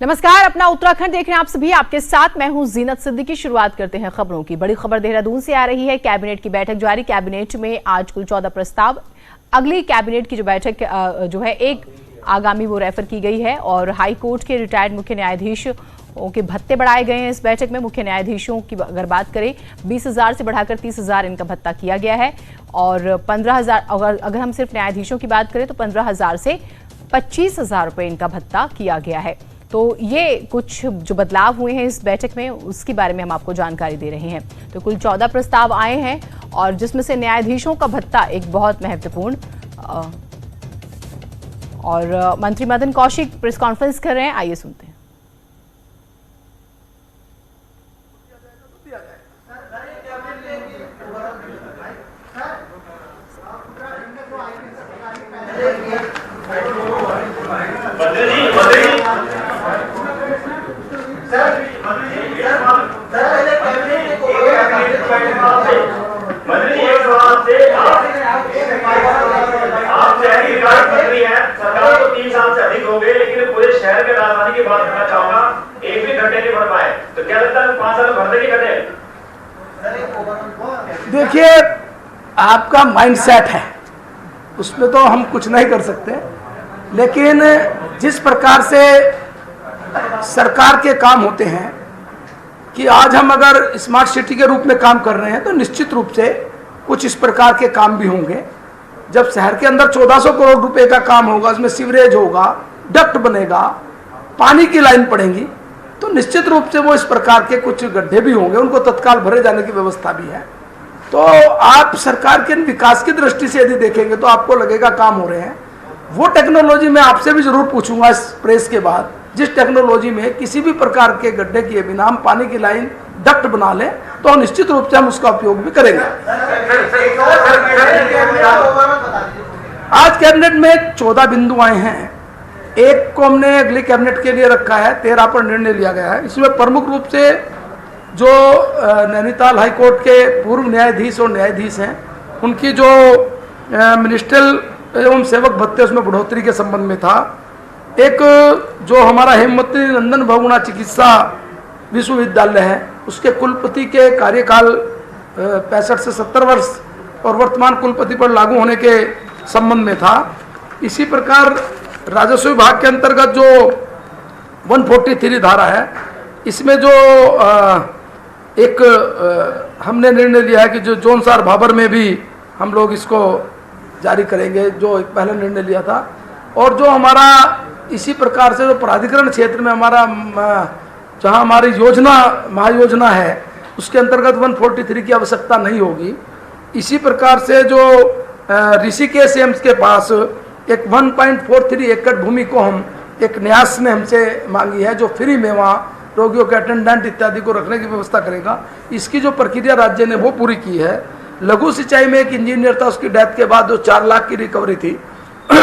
नमस्कार, अपना उत्तराखंड देख रहे हैं आप सभी। आपके साथ मैं हूं जीनत सिद्दीकी। शुरुआत करते हैं खबरों की। बड़ी खबर देहरादून से आ रही है। कैबिनेट की बैठक जारी। कैबिनेट में आज कुल 14 प्रस्ताव। अगली कैबिनेट की जो बैठक जो है एक आगामी वो रेफर की गई है और हाई कोर्ट के रिटायर्ड मुख्य न्यायाधीशों के भत्ते बढ़ाए गए हैं। इस बैठक में मुख्य न्यायाधीशों की अगर बात करें 20,000 से बढ़ाकर 30,000 इनका भत्ता किया गया है और 15,000 अगर हम सिर्फ न्यायाधीशों की बात करें तो 15,000 से 25,000 रुपये इनका भत्ता किया गया है। तो ये कुछ जो बदलाव हुए हैं इस बैठक में उसके बारे में हम आपको जानकारी दे रहे हैं। तो कुल 14 प्रस्ताव आए हैं और जिसमें से न्यायाधीशों का भत्ता एक बहुत महत्वपूर्ण और मंत्री मदन कौशिक प्रेस कॉन्फ्रेंस कर रहे हैं। आइए सुनते हैं। सरकार को 3 साल से अधिक हो गए, लेकिन पूरे शहर के राजधानी की बात करना चाहूंगा, एक भी घंटे नहीं भर पाए। तो क्या लगता है 5 साल भर देंगे घंटे? देखिए, आपका माइंडसेट है, उसमें तो हम कुछ नहीं कर सकते, लेकिन जिस प्रकार से सरकार के काम होते हैं कि आज हम अगर स्मार्ट सिटी के रूप में काम कर रहे हैं तो निश्चित रूप से कुछ इस प्रकार के काम भी होंगे। जब शहर के अंदर 1400 करोड़ रुपए का काम होगा, उसमें सीवरेज होगा, डक्ट बनेगा, पानी की लाइन पड़ेगी, तो निश्चित रूप से वो इस प्रकार के कुछ गड्ढे भी होंगे, उनको तत्काल भरे जाने की व्यवस्था भी है। तो आप सरकार के विकास की दृष्टि से यदि देखेंगे तो आपको लगेगा काम हो रहे हैं। वो टेक्नोलॉजी मैं आपसे भी जरूर पूछूंगा इस प्रेस के बाद, जिस टेक्नोलॉजी में किसी भी प्रकार के गड्ढे किए बिना हम पानी की लाइन डक्ट बना लें तो निश्चित रूप से हम उसका उपयोग भी करेंगे। आज कैबिनेट में 14 बिंदु आए हैं। एक को हमने अगली कैबिनेट के लिए रखा है, 13 पर निर्णय लिया गया है। इसमें प्रमुख रूप से जो नैनीताल हाईकोर्ट के पूर्व न्यायाधीश और न्यायाधीश हैं उनकी जो मिनिस्ट्रियल एवं सेवक भत्ते उसमें बढ़ोतरी के संबंध में था। एक जो हमारा हेमवती नंदन बहुगुणा चिकित्सा विश्वविद्यालय है उसके कुलपति के कार्यकाल 65 से 70 वर्ष और वर्तमान कुलपति पर लागू होने के संबंध में था। इसी प्रकार राजस्व विभाग के अंतर्गत जो 143 धारा है इसमें जो हमने निर्णय लिया है कि जो जोनसार भाबर में भी हम लोग इसको जारी करेंगे, जो एक पहले निर्णय लिया था। और जो हमारा इसी प्रकार से जो प्राधिकरण क्षेत्र में हमारा जहां हमारी योजना महायोजना है उसके अंतर्गत 143 की आवश्यकता नहीं होगी। इसी प्रकार से जो ऋषिकेश एम्स के पास एक 1.43 एकड़ भूमि को हम एक न्यास ने हमसे मांगी है, जो फ्री में वहाँ रोगियों के अटेंडेंट इत्यादि को रखने की व्यवस्था करेगा। इसकी जो प्रक्रिया राज्य ने वो पूरी की है। लघु सिंचाई में एक इंजीनियर था, उसकी डेथ के बाद जो 4 लाख की रिकवरी थी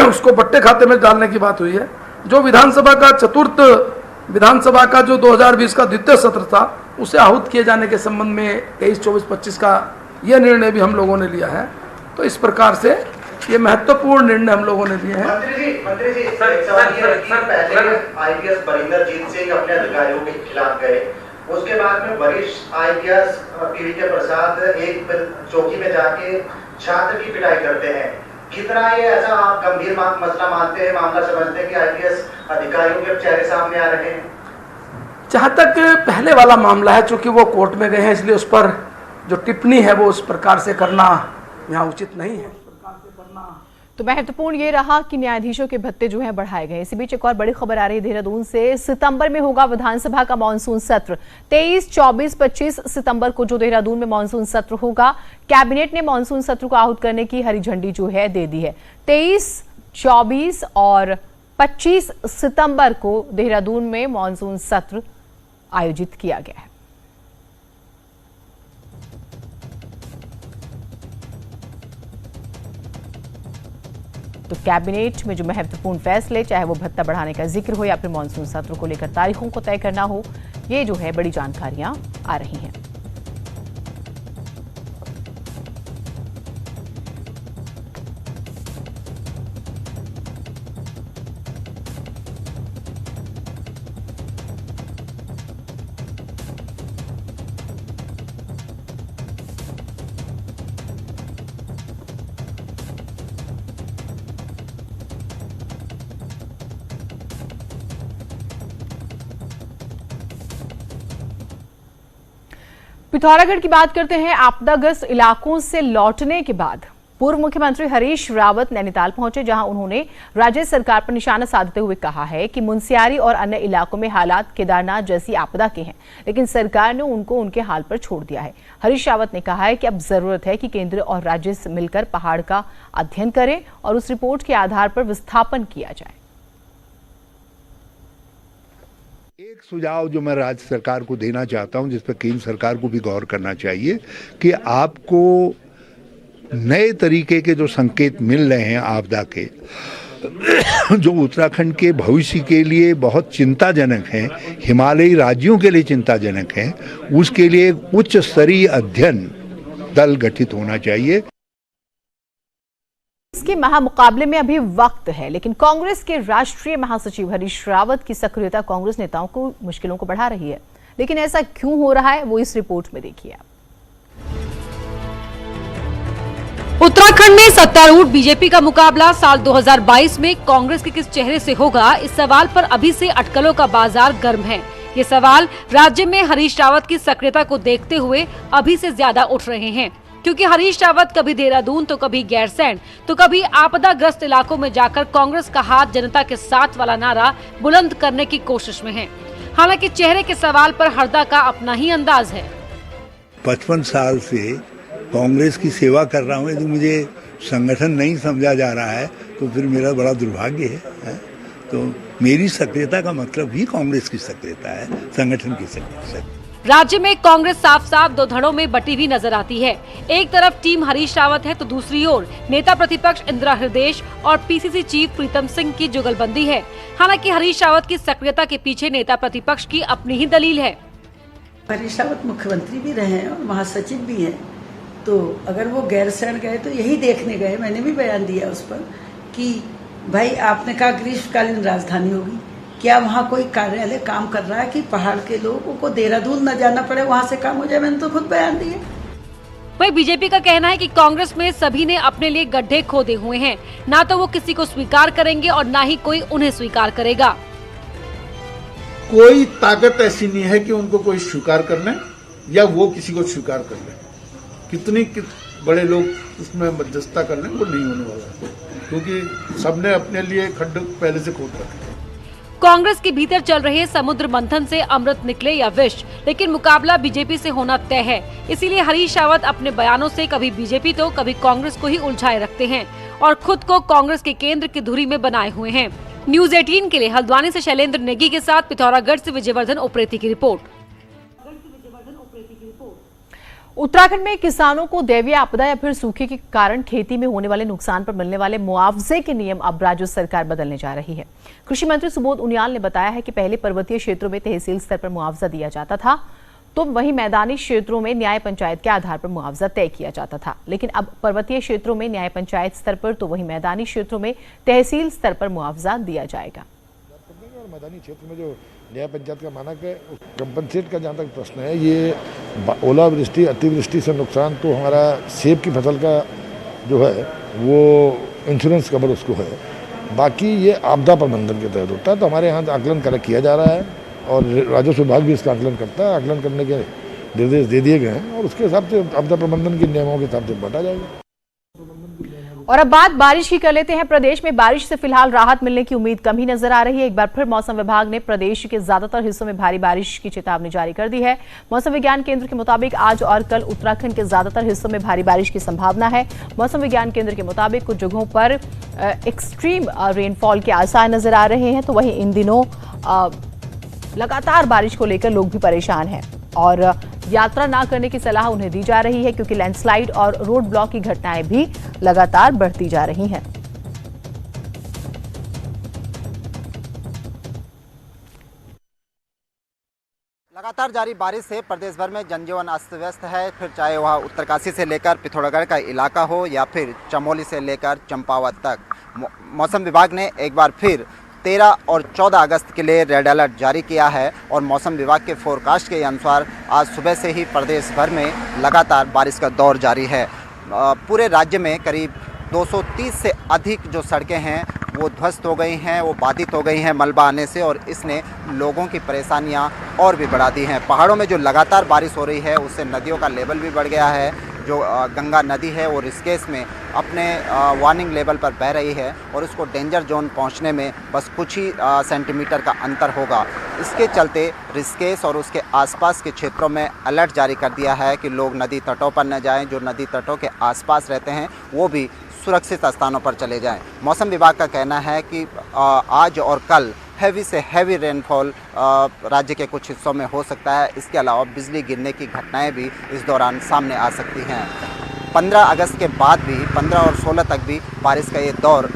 उसको बट्टे खाते में डालने की बात हुई है। जो विधानसभा का चतुर्थ विधानसभा का जो 2020 का द्वितीय सत्र था उसे आहूत किए जाने के संबंध में 23, 24, 25 का यह निर्णय भी हम लोगों ने लिया है। तो इस प्रकार से ये महत्वपूर्ण निर्णय हम लोगों ने लिए हैं। मंत्री जी, पहले आईपीएस बरिंदरजीत सिंह अपने अधिकारियों के खिलाफ गए, उसके बाद में वरिष्ठ आईपीएस पीवीके प्रसाद एक चौकी में जाके छात्र की पिटाई करते हैं। कितना ये ऐसा आप गंभीर मसला मानते हैं, मामला समझते हैं कि आईपीएस अधिकारियों के चेहरे सामने आ रहे हैं? जहाँ तक पहले वाला मामला है, चूंकि वो कोर्ट में गए हैं इसलिए उस पर जो टिप्पणी है वो उस प्रकार से करना यहाँ उचित नहीं है। तो महत्वपूर्ण ये रहा कि न्यायाधीशों के भत्ते जो हैं बढ़ाए गए। इसी बीच एक और बड़ी खबर आ रही है देहरादून से। सितंबर में होगा विधानसभा का मानसून सत्र। 23, 24, 25 सितंबर को जो देहरादून में मानसून सत्र होगा, कैबिनेट ने मानसून सत्र को आहूत करने की हरी झंडी जो है दे दी है। 23, 24 और 25 सितंबर को देहरादून में मानसून सत्र आयोजित किया गया है। तो कैबिनेट में जो महत्वपूर्ण फैसले, चाहे वो भत्ता बढ़ाने का जिक्र हो या फिर मानसून सत्र को लेकर तारीखों को तय करना हो, ये जो है बड़ी जानकारियां आ रही हैं। पिथौरागढ़ की बात करते हैं। आपदाग्रस्त इलाकों से लौटने के बाद पूर्व मुख्यमंत्री हरीश रावत नैनीताल पहुंचे, जहां उन्होंने राज्य सरकार पर निशाना साधते हुए कहा है कि मुनस्यारी और अन्य इलाकों में हालात केदारनाथ जैसी आपदा के हैं, लेकिन सरकार ने उनको उनके हाल पर छोड़ दिया है। हरीश रावत ने कहा है कि अब जरूरत है कि केंद्र और राज्य से मिलकर पहाड़ का अध्ययन करें और उस रिपोर्ट के आधार पर विस्थापन किया जाए। एक सुझाव जो मैं राज्य सरकार को देना चाहता हूं, जिस पर केंद्र सरकार को भी गौर करना चाहिए, कि आपको नए तरीके के जो संकेत मिल रहे हैं आपदा के, जो उत्तराखंड के भविष्य के लिए बहुत चिंताजनक हैं, हिमालयी राज्यों के लिए चिंताजनक हैं, उसके लिए एक उच्च स्तरीय अध्ययन दल गठित होना चाहिए। इसके महामुकाबले में अभी वक्त है, लेकिन कांग्रेस के राष्ट्रीय महासचिव हरीश रावत की सक्रियता कांग्रेस नेताओं को मुश्किलों को बढ़ा रही है। लेकिन ऐसा क्यों हो रहा है, वो इस रिपोर्ट में देखिए आप। उत्तराखंड में सत्तारूढ़ बीजेपी का मुकाबला साल 2022 में कांग्रेस के किस चेहरे से होगा, इस सवाल पर अभी से अटकलों का बाजार गर्म है। ये सवाल राज्य में हरीश रावत की सक्रियता को देखते हुए अभी से ज्यादा उठ रहे हैं, क्योंकि हरीश रावत कभी देहरादून तो कभी गैरसैंण तो कभी आपदाग्रस्त इलाकों में जाकर कांग्रेस का हाथ जनता के साथ वाला नारा बुलंद करने की कोशिश में है। हालांकि चेहरे के सवाल पर हरदा का अपना ही अंदाज है। 55 साल से कांग्रेस की सेवा कर रहा हूँ, यदि मुझे संगठन नहीं समझा जा रहा है तो फिर मेरा बड़ा दुर्भाग्य है। तो मेरी सक्रियता का मतलब ही कांग्रेस की सक्रियता है, संगठन की सक्रियता। राज्य में कांग्रेस साफ साफ दो धड़ों में बटी हुई नजर आती है। एक तरफ टीम हरीश रावत है तो दूसरी ओर नेता प्रतिपक्ष इंदिरा हृदयेश और पीसीसी चीफ प्रीतम सिंह की जुगलबंदी है। हालांकि हरीश रावत की सक्रियता के पीछे नेता प्रतिपक्ष की अपनी ही दलील है। हरीश रावत मुख्यमंत्री भी रहे हैं और महासचिव भी हैं, तो अगर वो गैरसैंण गए तो यही देखने गए, मैंने भी बयान दिया उस पर कि भाई आपने कहा ग्रीष्मकालीन राजधानी होगी, क्या वहाँ कोई कार्यालय काम कर रहा है कि पहाड़ के लोगों को देहरादून न जाना पड़े, वहाँ से काम हो जाए? मैंने तो खुद बयान दिया। वही बीजेपी का कहना है कि कांग्रेस में सभी ने अपने लिए गड्ढे खोदे हुए हैं, ना तो वो किसी को स्वीकार करेंगे और ना ही कोई उन्हें स्वीकार करेगा। कोई ताकत ऐसी नहीं है कि उनको कोई स्वीकार कर ले या वो किसी को स्वीकार कर ले। कितनी बड़े लोग उसमें मध्यस्थता कर लें, वो नहीं होने वाला है, क्योंकि सबने अपने लिए खड्डे पहले से खोद रखे। कांग्रेस के भीतर चल रहे समुद्र मंथन से अमृत निकले या विष, लेकिन मुकाबला बीजेपी से होना तय है। इसीलिए हरीश रावत अपने बयानों से कभी बीजेपी तो कभी कांग्रेस को ही उलझाए रखते हैं और खुद को कांग्रेस के केंद्र की धुरी में बनाए हुए हैं। न्यूज 18 के लिए हल्द्वानी से शैलेंद्र नेगी के साथ पिथौरागढ़ से विजयवर्धन उप्रेती की रिपोर्ट। उत्तराखंड में किसानों को दैवीय आपदा या फिर सूखे के कारण खेती में होने वाले नुकसान पर मिलने वाले मुआवजे के नियम अब राज्य सरकार बदलने जा रही है। कृषि मंत्री सुबोध उनियाल ने बताया है कि पहले पर्वतीय क्षेत्रों में तहसील स्तर पर मुआवजा दिया जाता था, तो वहीं मैदानी क्षेत्रों में न्याय पंचायत के आधार पर मुआवजा तय किया जाता था, लेकिन अब पर्वतीय क्षेत्रों में न्याय पंचायत स्तर पर तो वहीं मैदानी क्षेत्रों में तहसील स्तर पर मुआवजा दिया जाएगा। मैदानी क्षेत्र में जो न्याय पंचायत का मानक है, कंपनसेट का जहाँ तक प्रश्न है, ये ओलावृष्टि अतिवृष्टि से नुकसान तो हमारा सेब की फसल का जो है वो इंश्योरेंस कवर उसको है, बाकी ये आपदा प्रबंधन के तहत होता है। तो हमारे यहाँ आकलन किया जा रहा है और राजस्व विभाग भी इसका आकलन करता है। आकलन करने के निर्देश दे दिए गए हैं और उसके हिसाब से आपदा प्रबंधन के नियमों के हिसाब से बांटा जाएगा। और अब बात बारिश की कर लेते हैं। प्रदेश में बारिश से फिलहाल राहत मिलने की उम्मीद कम ही नजर आ रही है। एक बार फिर मौसम विभाग ने प्रदेश के ज्यादातर हिस्सों में भारी बारिश की चेतावनी जारी कर दी है। मौसम विज्ञान केंद्र के मुताबिक आज और कल उत्तराखंड के ज्यादातर हिस्सों में भारी बारिश की संभावना है। मौसम विज्ञान केंद्र के मुताबिक कुछ जगहों पर एक्सट्रीम रेनफॉल के आसार नजर आ रहे हैं, तो वहीं इन दिनों लगातार बारिश को लेकर लोग भी परेशान हैं और यात्रा ना करने की सलाह उन्हें दी जा रही है, क्योंकि लैंडस्लाइड और रोड ब्लॉक की घटनाएं भी लगातार बढ़ती जा रही हैं। लगातार जारी बारिश से प्रदेश भर में जनजीवन अस्त व्यस्त है, फिर चाहे वह उत्तरकाशी से लेकर पिथौरागढ़ का इलाका हो या फिर चमोली से लेकर चंपावत तक। मौसम विभाग ने एक बार फिर 13 और 14 अगस्त के लिए रेड अलर्ट जारी किया है और मौसम विभाग के फोरकास्ट के अनुसार आज सुबह से ही प्रदेश भर में लगातार बारिश का दौर जारी है। पूरे राज्य में करीब 230 से अधिक जो सड़कें हैं वो ध्वस्त हो गई हैं, वो बाधित हो गई हैं मलबा आने से, और इसने लोगों की परेशानियां और भी बढ़ा दी हैं। पहाड़ों में जो लगातार बारिश हो रही है उससे नदियों का लेवल भी बढ़ गया है। जो गंगा नदी है वो ऋषिकेश में अपने वार्निंग लेवल पर बह रही है और उसको डेंजर जोन पहुंचने में बस कुछ ही सेंटीमीटर का अंतर होगा। इसके चलते ऋषिकेश और उसके आसपास के क्षेत्रों में अलर्ट जारी कर दिया है कि लोग नदी तटों पर न जाएं। जो नदी तटों के आसपास रहते हैं वो भी सुरक्षित स्थानों पर चले जाएं। मौसम विभाग का कहना है कि आज और कल हैवी से हैवी रेनफॉल राज्य के कुछ हिस्सों में हो सकता है। इसके अलावा बिजली गिरने की घटनाएं भी इस दौरान सामने आ सकती हैं। 15 अगस्त के बाद भी 15 और 16 तक भी बारिश का ये दौर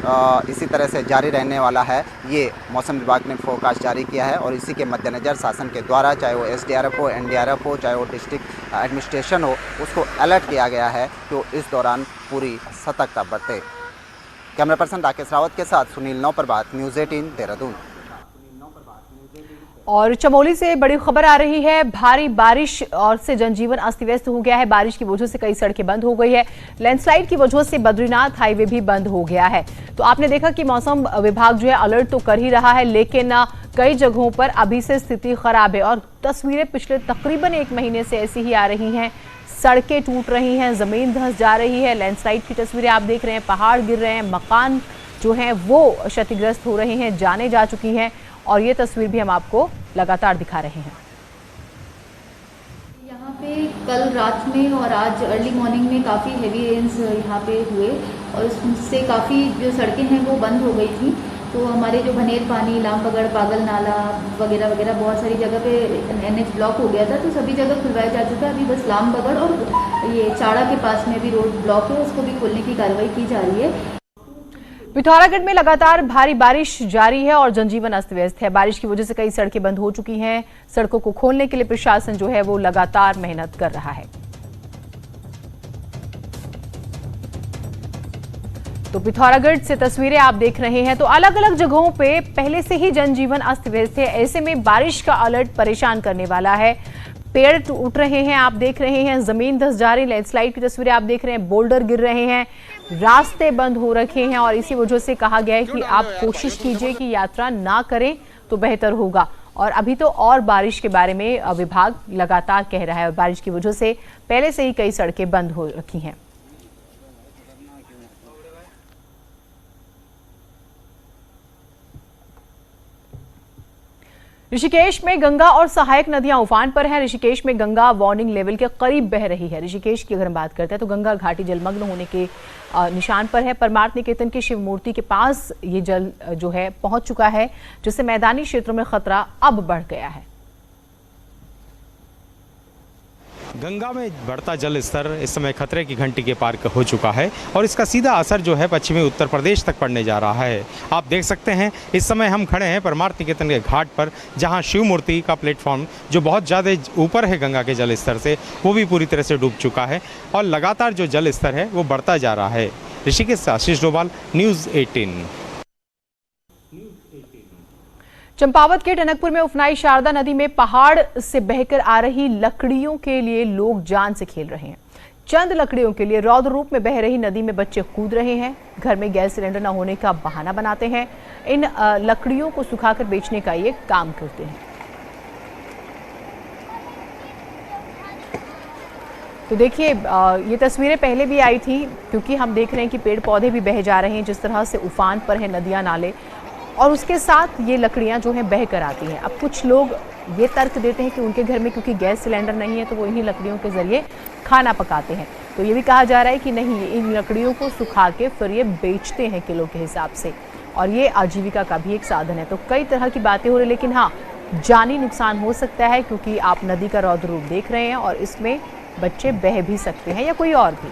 इसी तरह से जारी रहने वाला है, ये मौसम विभाग ने फोरकास्ट जारी किया है। और इसी के मद्देनज़र शासन के द्वारा चाहे वो SDRF हो, NDRF हो, चाहे वो डिस्ट्रिक्ट एडमिनिस्ट्रेशन हो, उसको अलर्ट किया गया है तो इस दौरान पूरी सतर्कता बरते। कैमरा पर्सन राकेश रावत के साथ सुनील नौप्रभात, न्यूज़ 18 देहरादून। और चमोली से बड़ी खबर आ रही है। भारी बारिश और से जनजीवन अस्त व्यस्त हो गया है। बारिश की वजह से कई सड़कें बंद हो गई है। लैंडस्लाइड की वजह से बद्रीनाथ हाईवे भी बंद हो गया है। तो आपने देखा कि मौसम विभाग जो है अलर्ट तो कर ही रहा है, लेकिन कई जगहों पर अभी से स्थिति खराब है। और तस्वीरें पिछले तकरीबन 1 महीने से ऐसी ही आ रही हैं। सड़कें टूट रही हैं, जमीन धंस जा रही है। लैंडस्लाइड की तस्वीरें आप देख रहे हैं, पहाड़ गिर रहे हैं, मकान जो हैं वो क्षतिग्रस्त हो रहे हैं, जाने जा चुकी हैं। और ये तस्वीर भी हम आपको लगातार दिखा रहे हैं। यहाँ पे कल रात में और आज अर्ली मॉर्निंग में काफ़ी हेवी रेन्स यहाँ पे हुए और उससे काफ़ी जो सड़कें हैं वो बंद हो गई थी। तो हमारे जो भनेर पानी, लामबगड़, पागल नाला वगैरह वगैरह बहुत सारी जगह पे NH ब्लॉक हो गया था, तो सभी जगह खुलवाया जा चुका है। अभी बस लामबगड़ और ये चाड़ा के पास में भी रोड ब्लॉक है, उसको भी खोलने की कार्रवाई की जा रही है। पिथौरागढ़ में लगातार भारी बारिश जारी है और जनजीवन अस्त व्यस्त है। बारिश की वजह से कई सड़कें बंद हो चुकी हैं। सड़कों को खोलने के लिए प्रशासन जो है वो लगातार मेहनत कर रहा है। तो पिथौरागढ़ से तस्वीरें आप देख रहे हैं। तो अलग अलग जगहों पे पहले से ही जनजीवन अस्त व्यस्त है। ऐसे में बारिश का अलर्ट परेशान करने वाला है। पेड़ टूट रहे हैं, आप देख रहे हैं, जमीन धंस जा रही, लैंडस्लाइड की तस्वीरें आप देख रहे हैं, बोल्डर गिर रहे हैं, रास्ते बंद हो रखे हैं। और इसी वजह से कहा गया है कि आप कोशिश कीजिए कि यात्रा ना करें तो बेहतर होगा। और अभी तो और बारिश के बारे में विभाग लगातार कह रहा है और बारिश की वजह से पहले से ही कई सड़कें बंद हो रखी हैं। ऋषिकेश में गंगा और सहायक नदियां उफान पर हैं। ऋषिकेश में गंगा वार्निंग लेवल के करीब बह रही है। ऋषिकेश की अगर हम बात करते हैं तो गंगा घाटी जलमग्न होने के निशान पर है। परमार्थ निकेतन की शिव मूर्ति के पास ये जल जो है पहुंच चुका है, जिससे मैदानी क्षेत्रों में खतरा अब बढ़ गया है। गंगा में बढ़ता जल स्तर इस समय खतरे की घंटी के पार हो चुका है और इसका सीधा असर जो है पश्चिमी उत्तर प्रदेश तक पड़ने जा रहा है। आप देख सकते हैं इस समय हम खड़े हैं परमार्थ निकेतन के घाट पर, जहां शिव मूर्ति का प्लेटफॉर्म जो बहुत ज़्यादा ऊपर है गंगा के जल स्तर से, वो भी पूरी तरह से डूब चुका है और लगातार जो जल स्तर है वो बढ़ता जा रहा है। ऋषिकेश से आशीष डोभाल, न्यूज़ 18। चंपावत के टनकपुर में उफनाई शारदा नदी में पहाड़ से बहकर आ रही लकड़ियों के लिए लोग जान से खेल रहे हैं। चंद लकड़ियों के लिए रौद्र रूप में बह रही नदी में बच्चे कूद रहे हैं। घर में गैस सिलेंडर न होने का बहाना बनाते हैं। इन लकड़ियों को सुखाकर बेचने का ये काम करते हैं। तो देखिए ये तस्वीरें पहले भी आई थी, क्योंकि हम देख रहे हैं कि पेड़ पौधे भी बह जा रहे हैं जिस तरह से उफान पर है नदियां, नाले, और उसके साथ ये लकड़ियां जो हैं बह कर आती हैं। अब कुछ लोग ये तर्क देते हैं कि उनके घर में क्योंकि गैस सिलेंडर नहीं है तो वो इन्हीं लकड़ियों के जरिए खाना पकाते हैं। तो ये भी कहा जा रहा है कि नहीं, इन लकड़ियों को सुखा के फिर ये बेचते हैं किलो के हिसाब से, और ये आजीविका का भी एक साधन है। तो कई तरह की बातें हो रही, लेकिन हाँ, जानी नुकसान हो सकता है, क्योंकि आप नदी का रौद्र रूप देख रहे हैं और इसमें बच्चे बह भी सकते हैं या कोई और भी।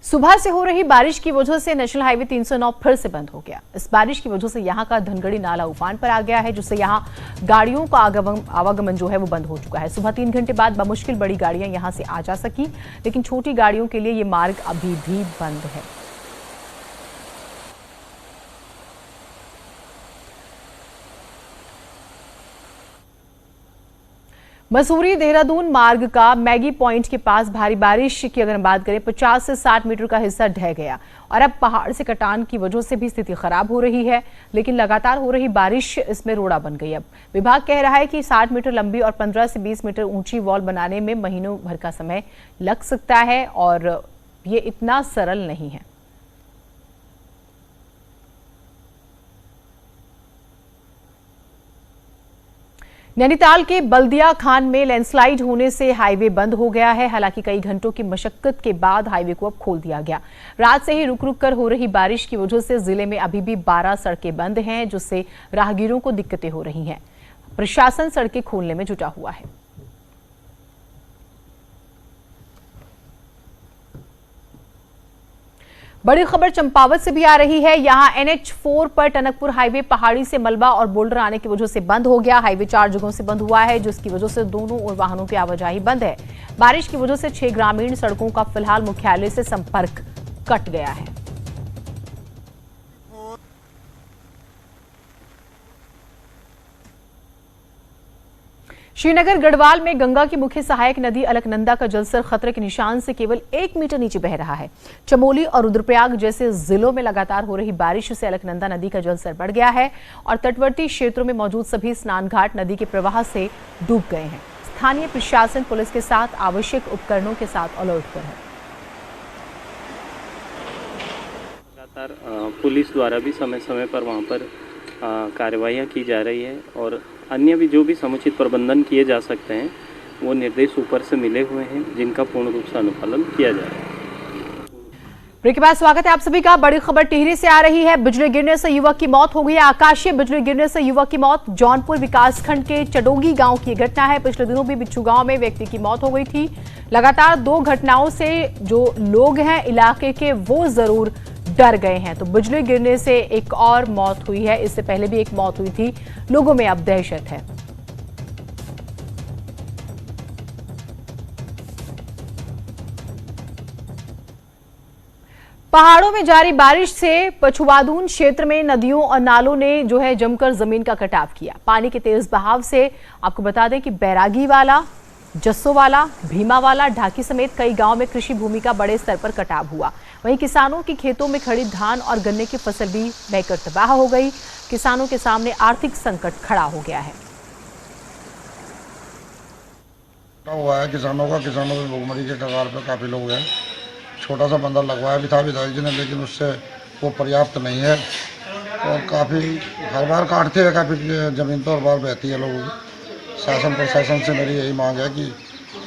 सुबह से हो रही बारिश की वजह से नेशनल हाईवे 309 फिर से बंद हो गया। इस बारिश की वजह से यहां का धनगढ़ी नाला उफान पर आ गया है, जिससे यहां गाड़ियों का आवागमन जो है वो बंद हो चुका है। सुबह 3 घंटे बाद बमुश्किल बड़ी गाड़ियां यहां से आ जा सकी, लेकिन छोटी गाड़ियों के लिए ये मार्ग अभी भी बंद है। मसूरी देहरादून मार्ग का मैगी पॉइंट के पास भारी बारिश की अगर हम बात करें 50 से 60 मीटर का हिस्सा ढह गया और अब पहाड़ से कटान की वजह से भी स्थिति खराब हो रही है, लेकिन लगातार हो रही बारिश इसमें रोड़ा बन गई। अब विभाग कह रहा है कि 60 मीटर लंबी और 15 से 20 मीटर ऊंची वॉल बनाने में महीनों भर का समय लग सकता है और ये इतना सरल नहीं है। नैनीताल के बल्दिया खान में लैंडस्लाइड होने से हाईवे बंद हो गया है। हालांकि कई घंटों की मशक्कत के बाद हाईवे को अब खोल दिया गया। रात से ही रुक रुक कर हो रही बारिश की वजह से जिले में अभी भी 12 सड़कें बंद हैं, जिससे राहगीरों को दिक्कतें हो रही हैं। प्रशासन सड़कें खोलने में जुटा हुआ है। बड़ी खबर चंपावत से भी आ रही है। यहां NH4 पर टनकपुर हाईवे पहाड़ी से मलबा और बोल्डर आने की वजह से बंद हो गया। हाईवे 4 जगहों से बंद हुआ है, जिसकी वजह से दोनों ओर वाहनों की आवाजाही बंद है। बारिश की वजह से 6 ग्रामीण सड़कों का फिलहाल मुख्यालय से संपर्क कट गया है। श्रीनगर गढ़वाल में गंगा की मुख्य सहायक नदी अलकनंदा का जलस्तर खतरे के निशान से केवल 1 मीटर नीचे बह रहा है। चमोली और रुद्रप्रयाग जैसे जिलों में लगातार हो रही बारिश से अलकनंदा नदी का जलस्तर बढ़ गया है और तटवर्ती क्षेत्रों में मौजूद सभी स्नान घाट नदी के प्रवाह से डूब गए हैं। स्थानीय प्रशासन पुलिस के साथ आवश्यक उपकरणों के साथ अलर्ट पर है। लगातार पुलिस द्वारा भी समय समय पर वहाँ पर कार्रवाइयाँ की जा रही है और अन्य भी जो भी समुचित प्रबंधन किए जा सकते हैं वो निर्देश ऊपर से मिले हुए हैं, जिनका पूर्ण रूप से अनुपालन किया जा रहा है। ब्रेक के बाद स्वागत है आप सभी का। बड़ी खबर टिहरी से आ रही है। बिजली गिरने से युवक की मौत हो गई है। आकाशीय बिजली गिरने से युवक की मौत। जौनपुर विकासखंड के चडोगी गांव की घटना है। पिछले दिनों भी बिच्छू गांव में व्यक्ति की मौत हो गई थी। लगातार 2 घटनाओं से जो लोग हैं इलाके के वो जरूर डर गए हैं। तो बिजली गिरने से एक और मौत हुई है, इससे पहले भी एक मौत हुई थी। लोगों में अब दहशत है। पहाड़ों में जारी बारिश से पछुआदून क्षेत्र में नदियों और नालों ने जो है जमकर जमीन का कटाव किया। पानी के तेज बहाव से आपको बता दें कि बैरागी वाला, जस्सोवाला, भीमावाला, ढाकी समेत कई गांव में कृषि भूमि का बड़े स्तर पर कटाव हुआ। वहीं किसानों की खेतों में खड़ी धान और गन्ने की फसल भी बहकर तबाह हो गई। किसानों के सामने आर्थिक संकट खड़ा हो गया है। हुआ है किसानों की भुखमरी के कगार पर काफ़ी लोग हैं। छोटा सा बंदर लगवाया भी था विधायक जी ने, लेकिन उससे वो पर्याप्त नहीं है और काफ़ी हर बार काटते हैं, काफ़ी ज़मीन तो हर बार बहती है लोगों की। शासन प्रशासन से मेरी यही मांग है कि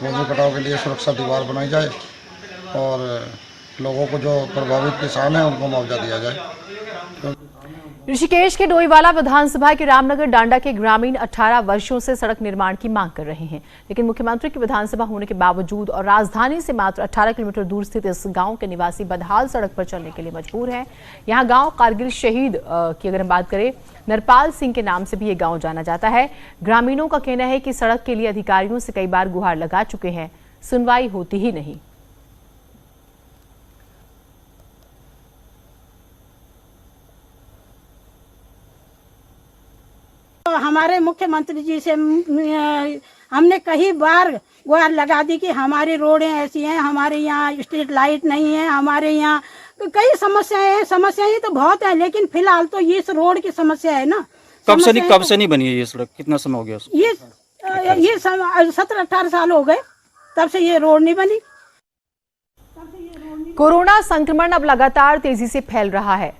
भूमि कटाव के लिए सुरक्षा दीवार बनाई जाए और लोगों को जो प्रभावित किसान हैं उनको मुआवजा दिया जाए। ऋषिकेश के डोईवाला विधानसभा के रामनगर डांडा के ग्रामीण 18 वर्षों से सड़क निर्माण की मांग कर रहे हैं, लेकिन मुख्यमंत्री की विधानसभा होने के बावजूद और राजधानी से मात्र 18 किलोमीटर दूर स्थित इस गांव के निवासी बदहाल सड़क पर चलने के लिए मजबूर हैं। यहां गांव कारगिल शहीद की अगर हम बात करें नरपाल सिंह के नाम से भी ये गांव जाना जाता है। ग्रामीणों का कहना है कि सड़क के लिए अधिकारियों से कई बार गुहार लगा चुके हैं, सुनवाई होती ही नहीं। हमारे मुख्यमंत्री जी से हमने कई बार गुहार लगा दी कि हमारी रोडें ऐसी हैं, हमारे यहाँ स्ट्रीट लाइट नहीं है, हमारे यहाँ कई समस्याएं हैं। समस्याएं तो बहुत है, लेकिन फिलहाल तो ये इस रोड की समस्या है ना। कब से नहीं बनी है ये सड़क? कितना समय हो गया? ये 17-18 साल हो गए तब से ये रोड नहीं बनी। कोरोना संक्रमण अब लगातार तेजी से फैल रहा है,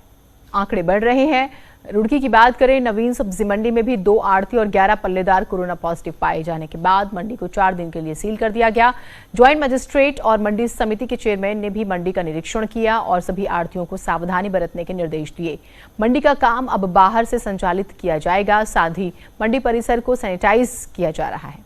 आंकड़े बढ़ रहे हैं। रुड़की की बात करें, नवीन सब्जी मंडी में भी 2 आढ़ती और 11 पल्लेदार कोरोना पॉजिटिव पाए जाने के बाद मंडी को 4 दिन के लिए सील कर दिया गया। ज्वाइंट मजिस्ट्रेट और मंडी समिति के चेयरमैन ने भी मंडी का निरीक्षण किया और सभी आढ़तियों को सावधानी बरतने के निर्देश दिए। मंडी का काम अब बाहर से संचालित किया जाएगा, साथ ही मंडी परिसर को सैनिटाइज किया जा रहा है।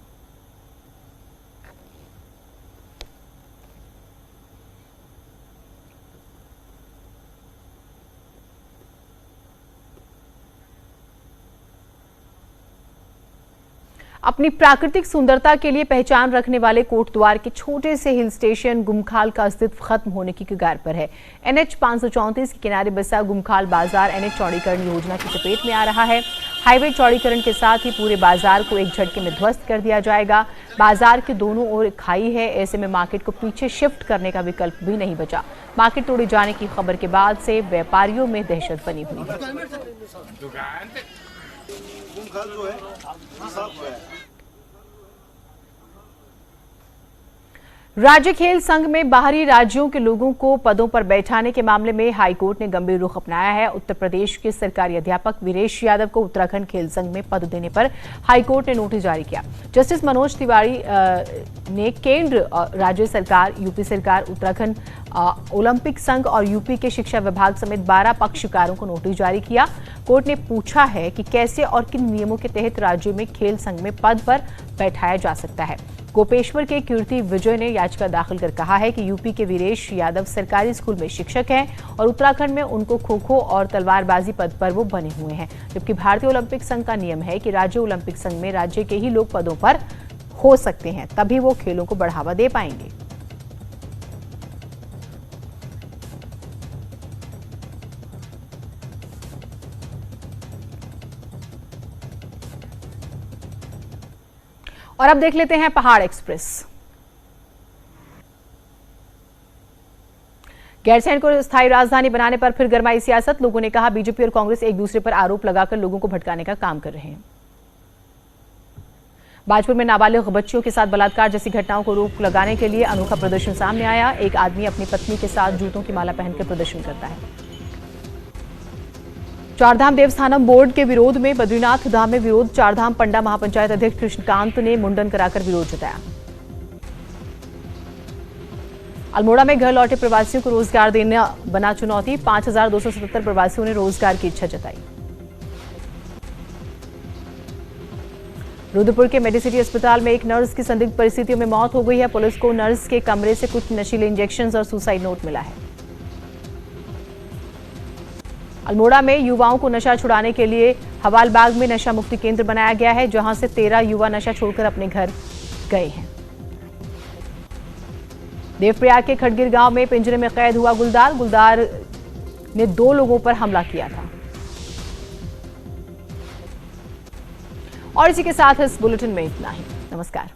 अपनी प्राकृतिक सुंदरता के लिए पहचान रखने वाले कोटद्वार के छोटे से हिल स्टेशन गुमखाल का अस्तित्व खत्म होने की कगार पर है। NH 534 के किनारे बसा गुमखाल बाजार NH चौड़ीकरण योजना की चपेट में आ रहा है। हाईवे चौड़ीकरण के साथ ही पूरे बाजार को एक झटके में ध्वस्त कर दिया जाएगा। बाजार के दोनों ओर खाई है, ऐसे में मार्केट को पीछे शिफ्ट करने का विकल्प भी नहीं बचा। मार्केट तोड़े जाने की खबर के बाद से व्यापारियों में दहशत बनी हुई है। राज्य खेल संघ में बाहरी राज्यों के लोगों को पदों पर बैठाने के मामले में हाईकोर्ट ने गंभीर रुख अपनाया है। उत्तर प्रदेश के सरकारी अध्यापक वीरेश यादव को उत्तराखंड खेल संघ में पद देने पर हाईकोर्ट ने नोटिस जारी किया। जस्टिस मनोज तिवारी ने केंद्र, राज्य सरकार, यूपी सरकार, उत्तराखंड ओलंपिक संघ और यूपी के शिक्षा विभाग समेत 12 पक्षकारों को नोटिस जारी किया। कोर्ट ने पूछा है कि कैसे और किन नियमों के तहत राज्य में खेल संघ में पद पर बैठाया जा सकता है। गोपेश्वर के कीर्ति विजय ने याचिका दाखिल कर कहा है कि यूपी के वीरेश यादव सरकारी स्कूल में शिक्षक हैं और उत्तराखंड में उनको खो खो और तलवारबाजी पद पर वो बने हुए हैं, जबकि भारतीय ओलंपिक संघ का नियम है कि राज्य ओलंपिक संघ में राज्य के ही लोग पदों पर हो सकते हैं, तभी वो खेलों को बढ़ावा दे पाएंगे। और अब देख लेते हैं पहाड़ एक्सप्रेस। गैरसैंण को स्थायी राजधानी बनाने पर फिर गरमाई सियासत। लोगों ने कहा बीजेपी और कांग्रेस एक दूसरे पर आरोप लगाकर लोगों को भटकाने का काम कर रहे हैं। बाजपुर में नाबालिग बच्चियों के साथ बलात्कार जैसी घटनाओं को रोक लगाने के लिए अनोखा प्रदर्शन सामने आया। एक आदमी अपनी पत्नी के साथ जूतों की माला पहनकर प्रदर्शन करता है। चारधाम देवस्थानम बोर्ड के विरोध में बद्रीनाथ धाम में विरोध। चारधाम पंडा महापंचायत अध्यक्ष कृष्णकांत ने मुंडन कराकर विरोध जताया। अल्मोड़ा में घर लौटे प्रवासियों को रोजगार देना बना चुनौती। 5277 प्रवासियों ने रोजगार की इच्छा जताई। रुद्रपुर के मेडिसिटी अस्पताल में एक नर्स की संदिग्ध परिस्थितियों में मौत हो गई है। पुलिस को नर्स के कमरे से कुछ नशीले इंजेक्शन और सुसाइड नोट मिला है। अल्मोड़ा में युवाओं को नशा छुड़ाने के लिए हवालबाग में नशा मुक्ति केंद्र बनाया गया है, जहां से 13 युवा नशा छोड़कर अपने घर गए हैं। देवप्रयाग के खड़गिर गांव में पिंजरे में कैद हुआ गुलदार। गुलदार ने 2 लोगों पर हमला किया था। और इसी के साथ इस बुलेटिन में इतना ही। नमस्कार।